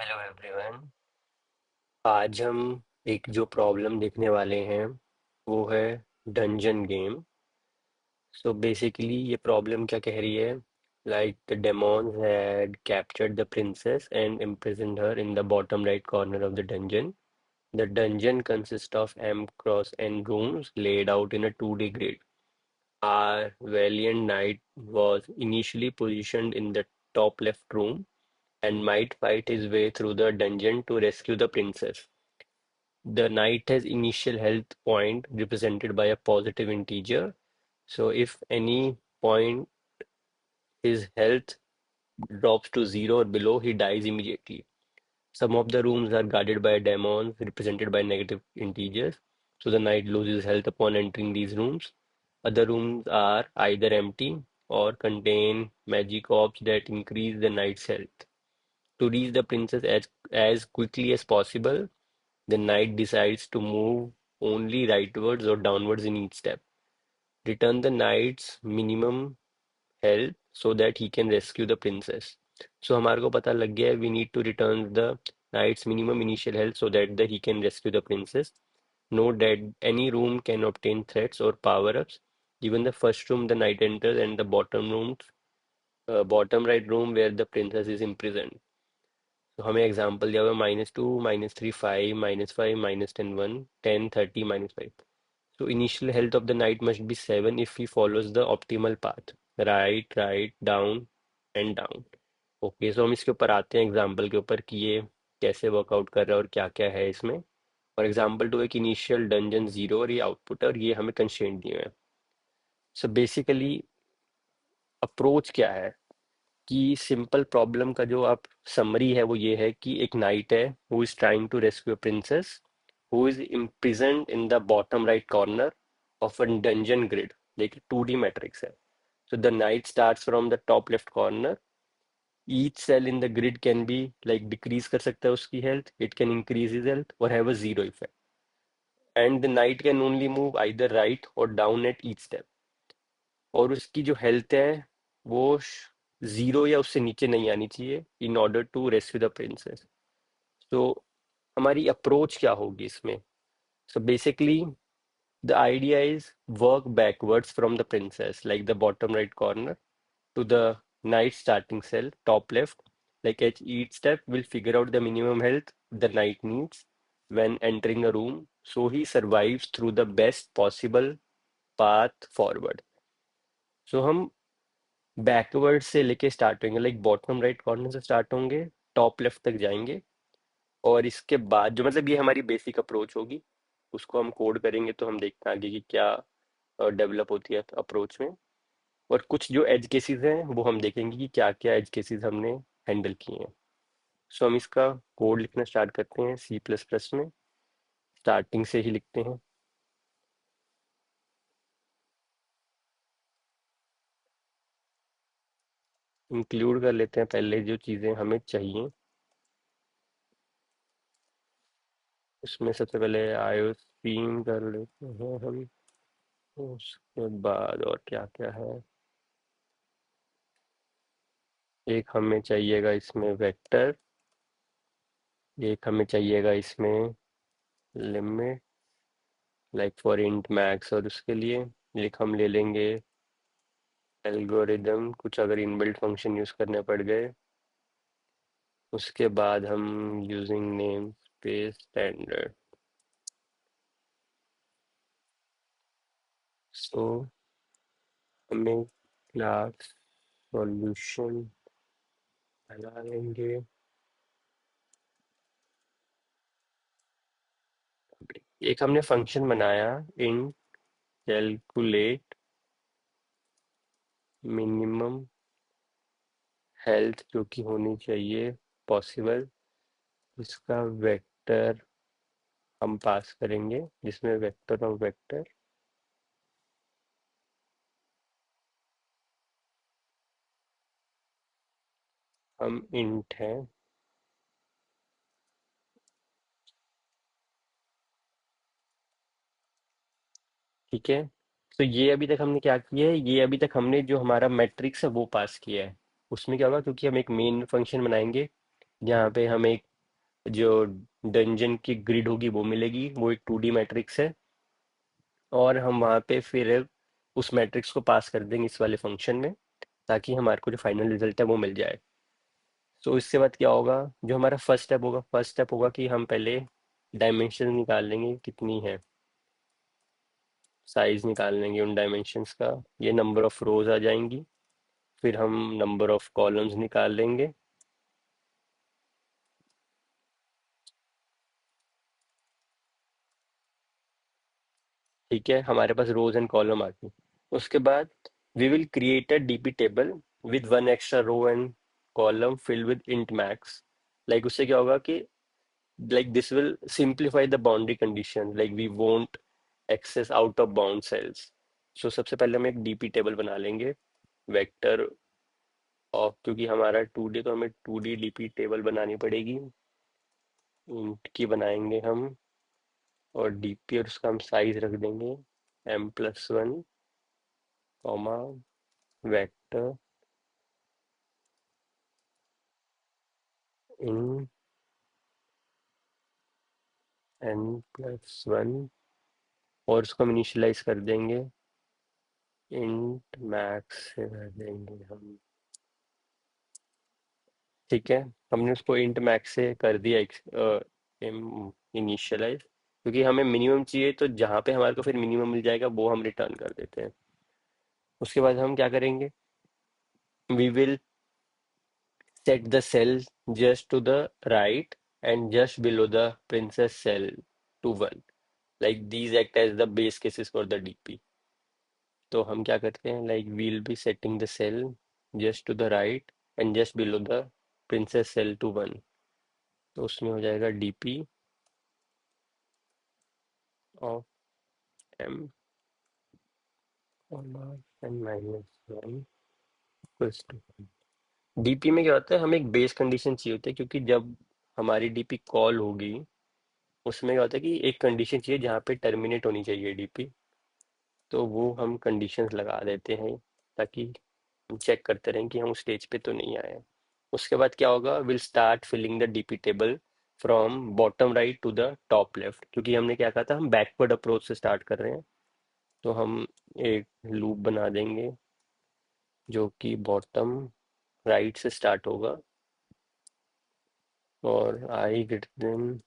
Hello everyone. आज हम एक जो प्रॉब्लम देखने वाले हैं वो है डंजन गेम। सो बेसिकली ये प्रॉब्लम क्या कह रही है, like the demons had captured the princess and imprisoned her in the bottom right corner of the dungeon. The dungeon consists of M cross N rooms laid out in a 2D grid. Our valiant knight was initially positioned in the top left room and might fight his way through the dungeon to rescue the princess. The knight has initial health point represented by a positive integer. So if any point his health drops to zero or below, he dies immediately. Some of the rooms are guarded by demons represented by negative integers. So the knight loses health upon entering these rooms. Other rooms are either empty or contain magic orbs that increase the knight's health. To reach the princess as quickly as possible, the knight decides to move only rightwards or downwards in each step. Return the knight's minimum health so that he can rescue the princess. So हमारे को पता लग गया है we need to return the knight's minimum initial health so that he can rescue the princess. Note that any room can obtain threats or power-ups. Even the first room the knight enters and the bottom right room where the princess is imprisoned. तो हमें example दिया हुआ है -2 -3 5 -5 -10 1 10 30 -5. So initial health of the knight must be 7 if he follows the optimal path. Right, right, down and down. Okay, so हम इसके ऊपर आते हैं एग्जांपल के ऊपर कि ये कैसे वर्कआउट कर रहा है और क्या क्या है इसमें। और एग्जांपल 2 एक इनिशियल डंजन 0 और ये आउटपुट है और ये हमें कंस्ट्रेंट दिए हुए हैं। सो बेसिकली अप्रोच क्या है कि सिंपल प्रॉब्लम का जो आप समरी है वो ये है कि एक नाइट है who is trying to rescue a princess who is imprisoned in the bottom right corner of a dungeon grid. देखिए 2D मैट्रिक्स है। So the knight starts from the top left corner. Each cell in the grid can be like decrease कर सकता है उसकी health, it can increase his health or have a zero effect. And the knight can only move either right or down at each step. और उसकी जो health है वो zero या उससे नीचे नहीं आनी चाहिए in order to rescue the princess. तो हमारी अप्रोच क्या होगी इसमें? So basically the idea is work backwards from the princess like the bottom right corner to the knight starting cell top left. Like at each step will figure out the minimum health the knight needs when entering a room so he survives through the best possible path forward. So हम backward से लेके start होंगे, like bottom right corner से start होंगे, top left तक जाएंगे। और इसके बाद जो मतलब ये हमारी बेसिक अप्रोच होगी, उसको हम कोड करेंगे तो हम देखते हैं आगे की क्या डेवलप होती है अप्रोच में। और कुछ जो एज केसेस हैं वो हम देखेंगे कि क्या क्या एज केसेस हमने हैंडल किए हैं। सो हम इसका कोड लिखना स्टार्ट करते हैं C++ में। स्टार्टिंग से ही लिखते हैं। इंक्लूड कर लेते हैं पहले जो चीज़ें हमें चाहिए। उसमें सबसे पहले आयोस्फीन कर लेते हैं हम। उसके बाद और क्या क्या है, एक हमें चाहिएगा इसमें वेक्टर, एक हमें चाहिएगा इसमें limit like for int max, और उसके लिए एक हम ले लेंगे एल्गोरिदम कुछ अगर इनबिल्ट फंक्शन यूज़ करने पड़ गए। उसके बाद हम यूजिंग नेम स्पेस स्टैंडर्ड। सो हमें क्लास सॉल्यूशन बना लेंगे। एक हमने फंक्शन बनाया इन कैलकुलेट मिनिमम हेल्थ जो कि होनी चाहिए पॉसिबल। इसका वेक्टर हम पास करेंगे जिसमें वेक्टर ऑफ वेक्टर हम इंट है। ठीक है। तो ये अभी तक हमने क्या किया है, ये अभी तक हमने जो हमारा मैट्रिक्स है वो पास किया है। उसमें क्या होगा, क्योंकि हम एक मेन फंक्शन बनाएंगे जहाँ पे हम एक जो डंजन की ग्रिड होगी वो मिलेगी, वो एक 2D मैट्रिक्स है। और हम वहाँ पे फिर उस मैट्रिक्स को पास कर देंगे इस वाले फंक्शन में, ताकि हमारे को जो फाइनल रिजल्ट है वो मिल जाए। तो इसके बाद क्या होगा, जो हमारा फर्स्ट स्टेप होगा कि हम पहले डायमेंशन निकाल लेंगे कितनी है, साइज निकाल लेंगे उन डायमेंशंस का। ये नंबर ऑफ रोज आ जाएंगी। फिर हम नंबर ऑफ कॉलम्स निकाल लेंगे। ठीक है, हमारे पास रोज एंड कॉलम आ गई। उसके बाद we will create a DP table with one extra row and column filled with int max. Like उससे क्या होगा कि like this will simplify the boundary condition, like we won't access out of bound cells. So सबसे पहले हम एक DP table बना लेंगे वेक्टर ऑफ, क्योंकि हमारा 2D तो हमें 2D डीपी टेबल बनानी पड़ेगी। int की बनाएंगे हम, और डीपी और उसका हम साइज रख देंगे m+1 कॉमा वेक्टर इन n+1, और उसको हम इनिशियलाइज कर देंगे इंट मैक्स से कर देंगे हम। ठीक है, हमने उसको इंट मैक्स से कर दिया इनिशियलाइज, क्योंकि हमें मिनिमम चाहिए, तो जहाँ पे हमारे को फिर मिनिमम मिल जाएगा वो हम रिटर्न कर देते हैं। उसके बाद हम क्या करेंगे, we will set the cell just to the right and just below the princess cell to 1, like these act as the base cases for the DP. तो हम क्या करते हैं, like we'll be setting the cell just to the right and just below the princess cell to 1। तो उसमें हो जाएगा DP of M n-1 equals to. DP में क्या होता है, हमें एक बेस कंडीशन चाहिए होती है, क्योंकि जब हमारी डीपी कॉल होगी उसमें क्या होता है कि एक कंडीशन चाहिए जहाँ पे टर्मिनेट होनी चाहिए डीपी। तो वो हम कंडीशंस लगा देते हैं, ताकि हम चेक करते रहें कि हम उस स्टेज पे तो नहीं आए हैं। उसके बाद क्या होगा, will start filling the DP table from bottom right to the top left, क्योंकि हमने क्या कहा था, हम बैकवर्ड अप्रोच से स्टार्ट कर रहे हैं। तो हम एक लूप बना देंगे जो कि बॉटम राइट से स्टार्ट होगा, और आई ग्रेटर देन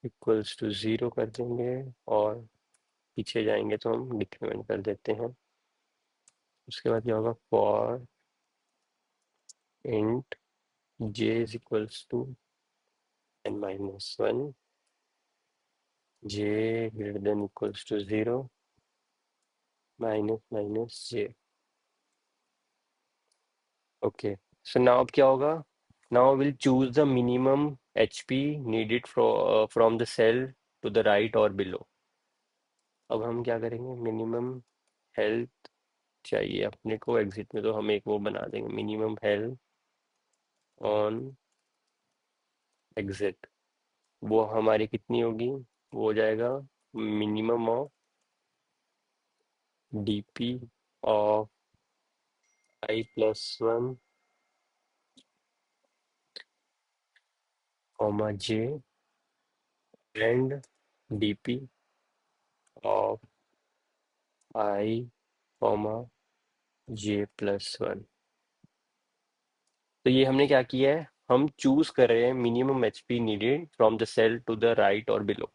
इक्वल्स टू 0 कर देंगे, और पीछे जाएंगे तो हम डिक्रीमेंट कर देते हैं। उसके बाद क्या होगा, for int j is equals to n-1, j greater than equals to 0, minus minus j। Okay, so now अब क्या होगा, now will choose the minimum hp needed from the cell to the right और below. अब हम क्या करेंगे, minimum health चाहिए अपने को एग्जिट में, तो हम एक वो बना देंगे, मिनिमम हेल्थ ऑन एग्जिट। वो हमारी कितनी होगी, वो हो जाएगा minimum of DP of i+1 comma J and DP of i comma j+1। तो ये हमने क्या किया है, हम चूज कर रहे हैं minimum HP needed from the cell to the right और below.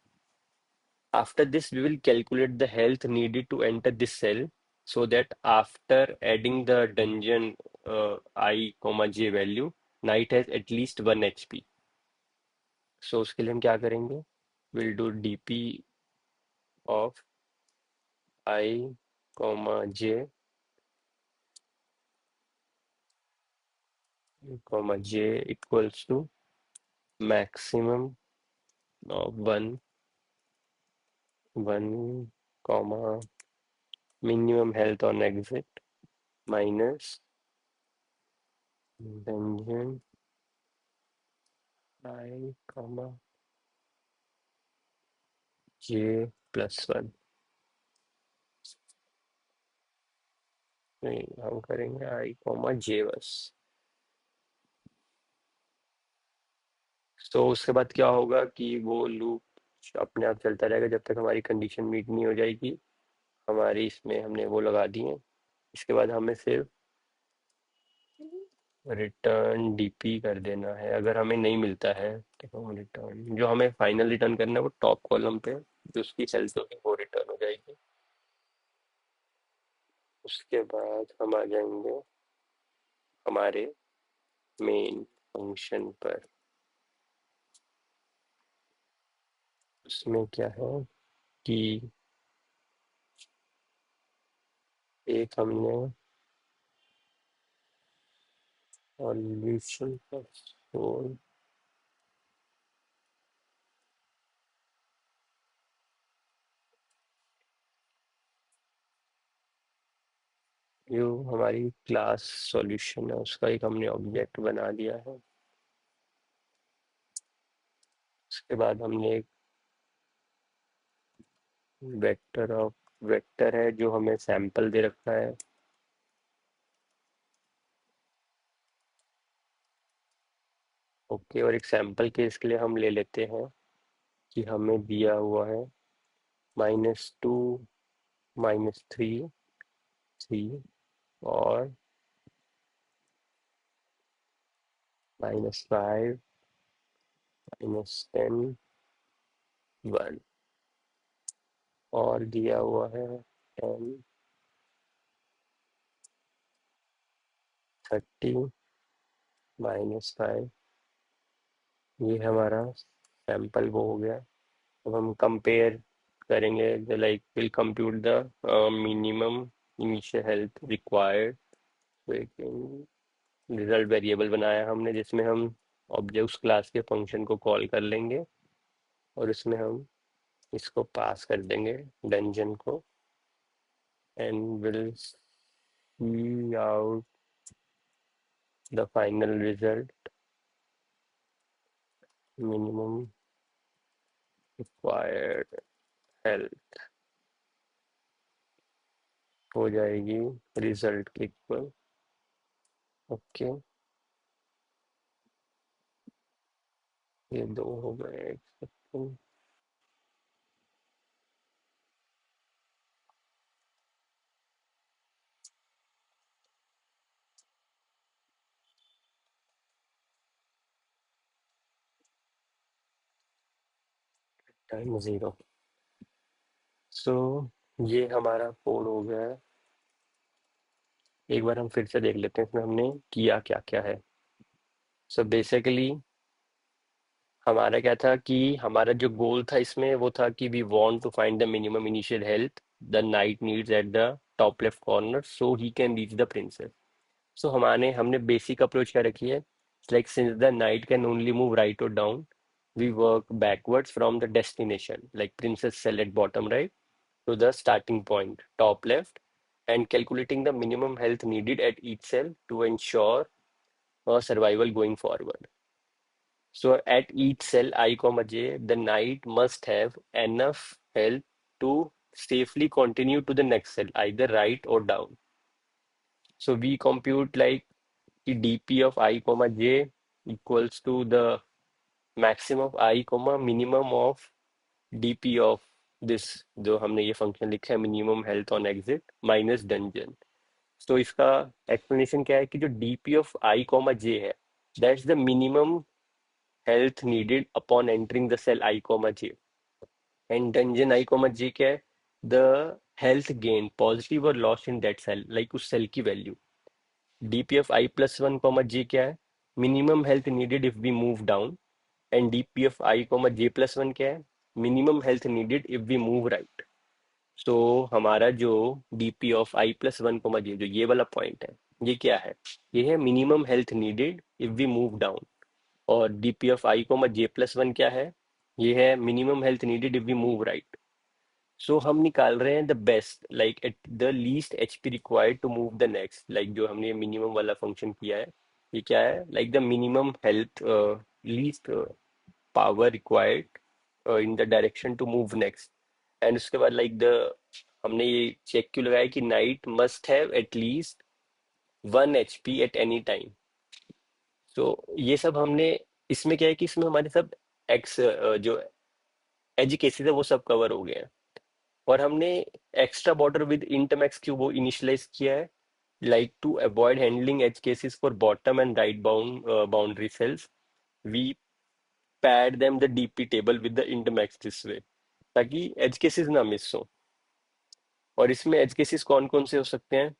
After this, we will calculate the health needed to enter this cell, so that after adding the dungeon I, j value, knight has at least 1 HP. So उसके लिए हम क्या करेंगे, we'll do dp of I, j, j equals to maximum of 1, 1, minimum health on exit minus dungeon I, j+1। नहीं, हम करेंगे I, j बस। तो उसके बाद क्या होगा कि वो लूप अपने आप चलता रहेगा जब तक हमारी कंडीशन मीट नहीं हो जाएगी। हमारी इसमें हमने वो लगा दी है। इसके बाद हमें सिर्फ रिटर्न डीपी कर देना है अगर हमें नहीं मिलता है। देखो हम रिटर्न जो हमें फाइनल रिटर्न करना है वो टॉप कॉलम पे जो उसकी सेल्स होगी वो रिटर्न हो जाएगी। उसके बाद हम आ जाएंगे हमारे मेन फंक्शन पर। उसमें क्या है कि एक हमने सॉल्यूशन का सोल जो हमारी क्लास सॉल्यूशन है उसका एक हमने ऑब्जेक्ट बना दिया है। उसके बाद हमने एक वेक्टर है जो हमें सैंपल दे रखा है। ओके और एक सैंपल केस के लिए हम ले लेते हैं कि हमें दिया हुआ है -2 -3 3 और -5 -10 1 और दिया हुआ है 10 30 -5। ये हमारा सैंपल वो हो गया। अब हम कंपेयर करेंगे like will compute the minimum initial health required. तो एक रिजल्ट वेरिएबल बनाया हमने जिसमें हम ऑब्जेक्ट उस क्लास के फंक्शन को कॉल कर लेंगे और इसमें हम इसको पास कर देंगे डंजन को and will see out the final result minimum required health हो जाएगी रिजल्ट के इक्वल। ओके ये दो हो गए एक सेकंड। टाइम 0। सो ये हमारा कोड हो गया है। एक बार हम फिर से देख लेते हैं इसमें हमने किया क्या क्या है। सो बेसिकली हमारा क्या था कि हमारा जो गोल था इसमें वो था कि we want to find the minimum initial health the knight needs at the top left corner so he can reach the princess. So हमारे हमने बेसिक अप्रोच क्या रखी है like since the knight can only move right or down we work backwards from the destination like princess cell at bottom right to the starting point, top left, and calculating the minimum health needed at each cell to ensure survival going forward. So at each cell I comma j, the knight must have enough health to safely continue to the next cell, either right or down. So we compute like the dp of I comma j equals to the maximum of I comma minimum of dp of this जो हमने ये function लिखा है minimum health on exit minus dungeon. तो इसका explanation क्या है कि जो DP of I comma J है that's the minimum health needed upon entering the cell I comma J and dungeon I comma J क्या है the health gain positive or loss in that cell like उस cell की value. DP of I plus one comma J क्या है minimum health needed if we move down and DP of I comma J plus one क्या है minimum health needed if we move right. तो हमारा जो DP of I plus one comma J जो ये वाला पॉइंट है ये क्या है ये है minimum health needed if we move down. और DP of I comma J plus one क्या है ये है minimum health needed if we move right. So हम निकाल रहे हैं the best like at the least HP required to move the next like जो हमने मिनिमम वाला फंक्शन किया है ये क्या है like the minimum health least power required in the direction to move next. And उसके बाद लाइक द हमने ये चेक क्यों लगाया कि night must have at least 1 HP at any time. तो ये सब हमने इसमें क्या है कि इसमें हमारे सब एक्स जो एज केसेस है वो सब कवर हो गए हैं। और हमने extra border with int max क्यों वो इनिशियलाइज किया है, like to avoid handling edge cases for bottom and right boundary cells, we pad them the DP table with the int max this way, ताकि एज केसेस ना miss हो। और इसमें as cases कौन कौन से हो सकते हैं,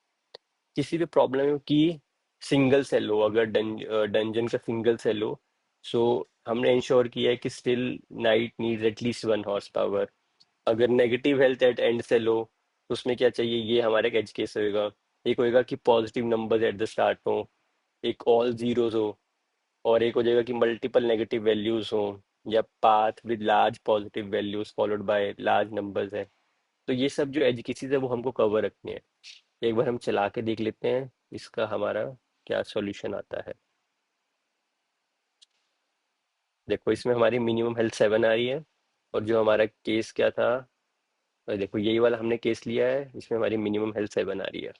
किसी भी प्रॉब्लम की सिंगल सेल हो, अगर डंजन का सिंगल सेल हो, सो हमने इंश्योर किया है कि still knight needs at least 1 horse power. अगर negative health at end cell हो तो उसमें क्या चाहिए, ये हमारा एज केस होएगा। एक होएगा कि positive numbers eight the start हो, एक ऑल जीरोज हो, और एक हो जाएगा कि मल्टीपल नेगेटिव वैल्यूज हो, या path with large positive values followed by large numbers है। तो ये सब जो एज केसेस है वो हमको कवर रखने हैं। एक बार हम चला के देख लेते हैं इसका हमारा क्या सॉल्यूशन आता है। देखो इसमें हमारी मिनिमम हेल्थ 7 आ रही है, और जो हमारा केस क्या था, देखो यही वाला हमने केस लिया है, इसमें हमारी मिनिमम हेल्थ 7 आ रही है।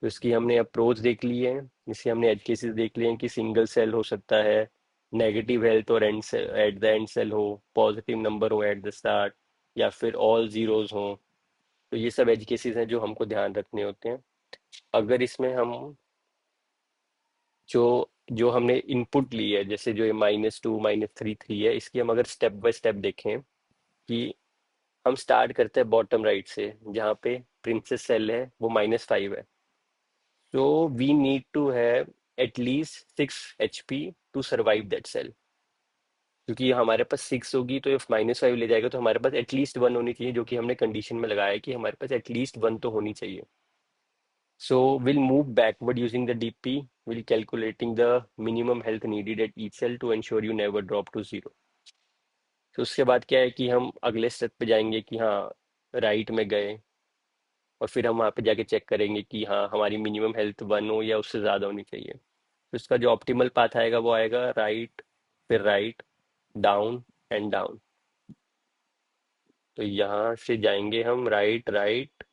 तो इसकी हमने अप्रोच देख ली है, इससे हमने एज केसेस देख लिए हैं कि सिंगल सेल हो सकता है, नेगेटिव हेल्थ और and at the end cell हो, पॉजिटिव नंबर हो एट द स्टार्ट, या फिर ऑल जीरोज हो। तो ये सब एज केसेस हैं जो हमको ध्यान रखने होते हैं। अगर इसमें हम जो जो हमने इनपुट ली है, जैसे जो ये -2 -3 3 है, इसकी हम अगर स्टेप बाय स्टेप देखें कि हम स्टार्ट करते हैं बॉटम राइट से, जहाँ पे प्रिंसेस सेल है वो -5 है। So we need to have at least 6 HP to survive that cell. क्योंकि हमारे पास 6 होगी तो ये -5 ले जाएगा, तो हमारे पास एटलीस्ट 1 होनी चाहिए, जो कि हमने कंडीशन में लगाया है कि हमारे पास एटलीस्ट 1 तो होनी चाहिए। So we'll move backward using the DP. We'll calculating the minimum health needed at each cell to ensure you never drop to zero. तो उसके बाद क्या है कि हम अगले स्टेप पे जाएंगे कि हाँ राइट में गए, और फिर हम वहाँ पे जाके चेक करेंगे कि हाँ हमारी मिनिमम हेल्थ 1 हो या उससे ज़्यादा होनी चाहिए। तो इसका जो ऑप्टिमल पाथ आएगा वो आएगा राइट, फिर राइट, डाउन एंड डाउन। तो यहाँ से जाएंगे हम राइट राइट,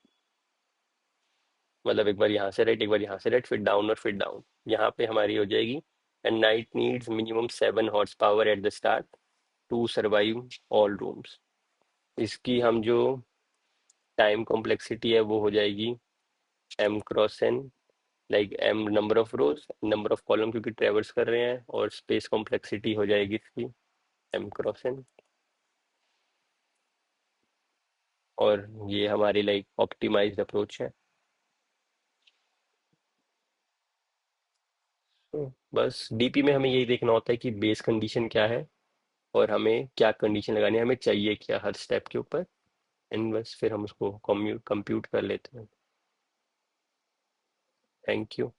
मतलब एक बार यहाँ से राइट, एक बार यहाँ से राइट, फिर डाउन और फिर डाउन। यहाँ पे हमारी हो जाएगी, and knight needs minimum 7 horse power at the start to survive all rooms. इसकी हम जो टाइम कॉम्प्लेक्सिटी है वो हो जाएगी m×n, like m number of rose, number of column क्योंकि ट्रेवर्स कर रहे हैं, और स्पेस कॉम्प्लेक्सिटी हो जाएगी इसकी m×n। और ये हमारी लाइक ऑप्टिमाइज्ड अप्रोच है। तो बस डीपी में हमें यही देखना होता है कि बेस कंडीशन क्या है, और हमें क्या कंडीशन लगानी है, हमें चाहिए क्या हर स्टेप के ऊपर, एंड बस फिर हम उसको कंप्यूट कर लेते हैं। Thank you.